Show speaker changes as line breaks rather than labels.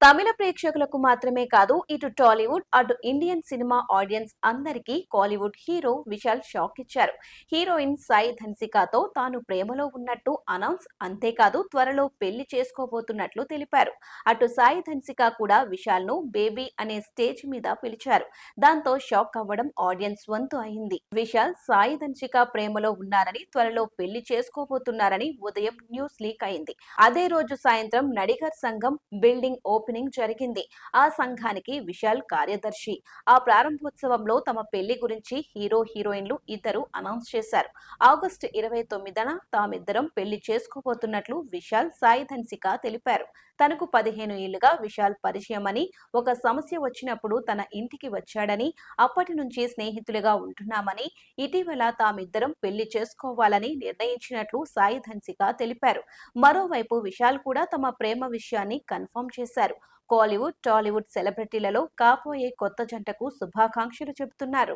తమిళ ప్రేక్షకులకు మాత్రమే కాదు, ఇటు టాలీవుడ్, అటు ఇండియన్ సినిమా ఆడియన్స్ అందరికీ కాలీవుడ్ హీరో విశాల్ షాక్ ఇచ్చారు. హీరోయిన్ సాయి ధన్సికాతో తాను ప్రేమలో ఉన్నట్టు అనౌన్స్, అంతేకాదు త్వరలో పెళ్లి చేసుకోబోతున్నట్లు తెలిపారు. అటు సాయి ధన్సిక కూడా విశాల్ ను బేబీ అనే స్టేజ్ మీద పిలిచారు. దాంతో షాక్ అవ్వడం ఆడియన్స్ వంతు అయింది. విశాల్ సాయి ధన్సిక ప్రేమలో ఉన్నారని, త్వరలో పెళ్లి చేసుకోబోతున్నారని ఉదయం న్యూస్ లీక్ అయింది. అదే రోజు సాయంత్రం నడిగర్ సంఘం బిల్డింగ్ ఓపెనింగ్ జరిగింది. ఆ సంఘానికి విశాల్ కార్యదర్శి. ఆ ప్రారంభోత్సవంలో తమ పెళ్లి గురించి హీరో హీరోయిన్లు ఇద్దరు అనౌన్స్ చేశారు. ఆగస్టు 29న తామిద్దరం పెళ్లి చేసుకోబోతున్నట్లు విశాల్ సాయి ధన్సిక తెలిపారు. తనకు 15 ఏళ్లుగా విశాల్ పరిచయమని, ఒక సమస్య వచ్చినప్పుడు తన ఇంటికి వచ్చాడని, అప్పటి నుంచి స్నేహితులుగా ఉంటున్నామని, ఇటీవల తామిద్దరం పెళ్లి చేసుకోవాలని నిర్ణయించినట్లు సాయి ధన్సిక తెలిపారు. మరోవైపు విశాల్ కూడా తమ ప్రేమ విషయాన్ని కన్ఫర్మ్ చేశారు. కాలీవుడ్, టాలీవుడ్ సెలబ్రిటీలలో కాబోయే కొత్త జంటకు శుభాకాంక్షలు చెబుతున్నారు.